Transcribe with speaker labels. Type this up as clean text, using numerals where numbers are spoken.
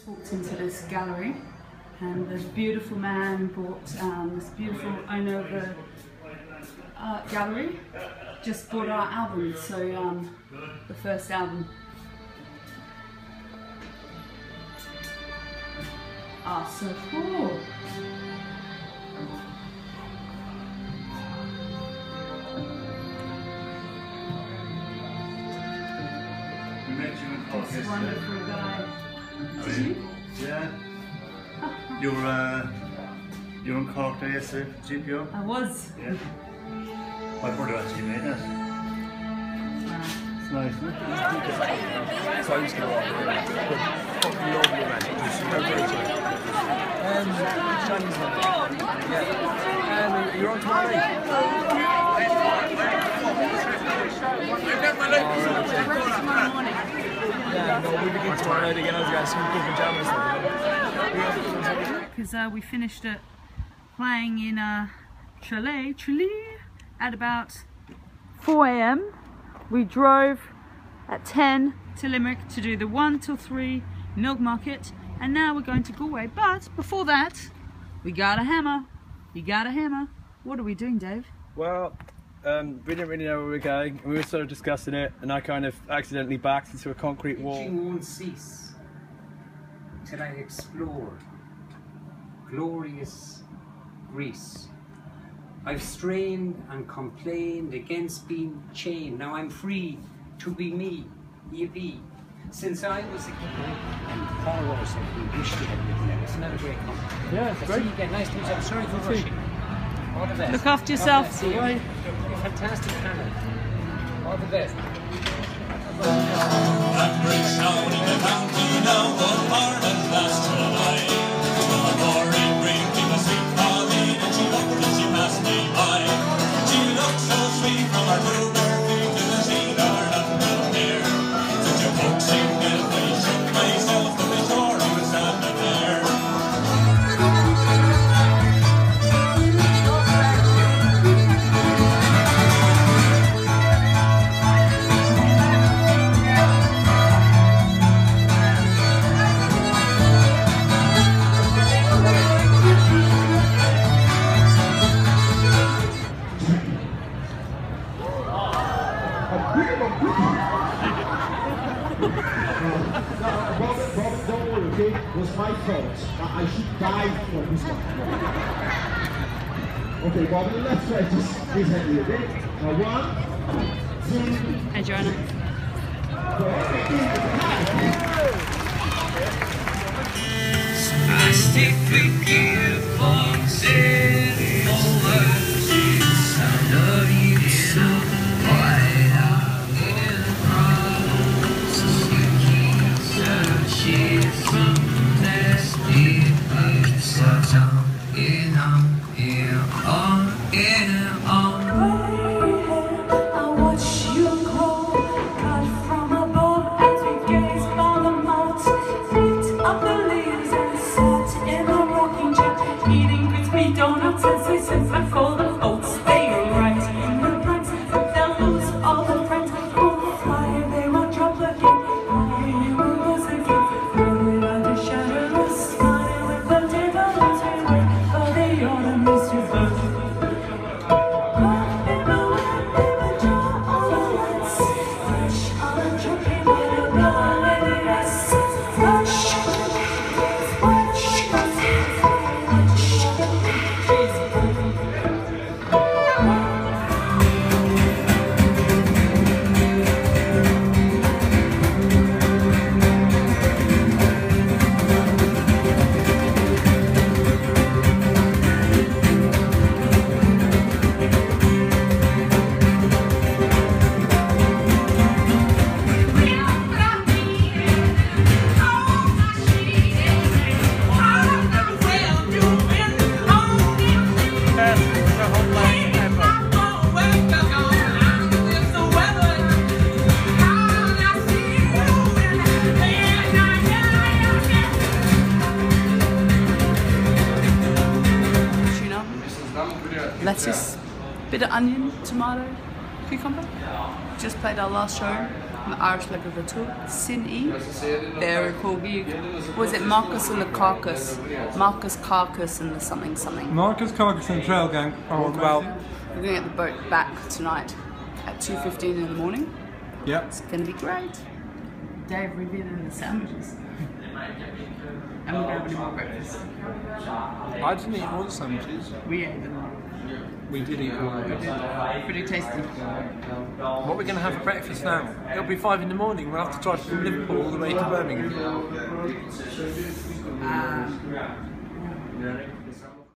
Speaker 1: walked into this gallery and this beautiful man bought, this beautiful owner of the art gallery just bought our album, so the first album. Ah, so cool. This wonderful guy. Did you?
Speaker 2: Yeah. You were in Cork there yesterday, GPO?
Speaker 1: I was.
Speaker 2: Yeah. My brother actually made that. It's nice, isn't it?
Speaker 3: So I was going to walk around. Fucking lovely, man. Chinese man. Yeah. You're on tomorrow night?
Speaker 1: Tomorrow morning.
Speaker 3: Yeah, no, we'll begin tomorrow night again. I was going to see good pajamas.
Speaker 1: Because we finished it playing in Tralee at about 4 AM. We drove at 10 to Limerick to do the 1 till 3 milk market, and now we're going to Galway. But before that, we got a hammer. You got a hammer. What are we doing, Dave?
Speaker 3: Well, we didn't really know where we were going, and we were sort of discussing it, and I kind of accidentally backed into a concrete wall.
Speaker 4: Reaching won't cease till I explore glorious Greece. I've strained and complained against being chained. Now I'm free to be me, ye. Since I was a kid, and Tailor said we wish we had written it. Isn't that a great compliment?
Speaker 3: Yeah, it's great.
Speaker 4: See you again. Nice to meet you. I'm sorry for rushing. All the best.
Speaker 1: Look after yourself.
Speaker 4: See you. You're fantastic panel. All the best.
Speaker 5: That breaks down in the county now, but Ireland last July. The glory bring me a sweet Colleen, and she looked as she passed me by. She looked so sweet from her two bare feet to the sea, or nothing from here. Such a coaxing milk, I shook myself to be sure I was standing there.
Speaker 6: Robert, don't worry, okay? It was my fault. I should die for this one. Okay, Bob, let's try just this hand, okay? Now 1, 2.
Speaker 1: Hey, Joanna.
Speaker 5: I stick with you for city over. I love you so wide out in arms. You keep searching from nasty such in on.
Speaker 7: I watch you go, cut from above as we gaze by the moat. Picked up the leaves and sat in a rocking chair, eating crispy donuts as they sip a golden oats. They were right in the pranks, they'll lose all the friends. Oh, fly, they will drop again, fly, you will lose again. Rolling under shadowless smile with the devil is away, but they ought to miss you both.
Speaker 1: Lettuce, bit of onion, tomato, cucumber. Just played our last show
Speaker 8: the Irish leg of the tour, Sin-E, their corgi. Was it Marcus and the Carcass? Marcus Carcass and the something something.
Speaker 9: Marcus Carcass and Trail Gang.
Speaker 8: Oh, well, we're going to get the boat back tonight at 2:15 in the morning.
Speaker 9: Yep.
Speaker 8: It's going to be great. Dave revealing the sandwiches. And we're going to have any more breakfast.
Speaker 9: I didn't eat all the sandwiches.
Speaker 8: We ate them.
Speaker 9: We did eat all of it.
Speaker 8: Pretty tasty.
Speaker 9: What are we going to have for breakfast now? It'll be 5 in the morning. We'll have to drive from Liverpool all the way to Birmingham.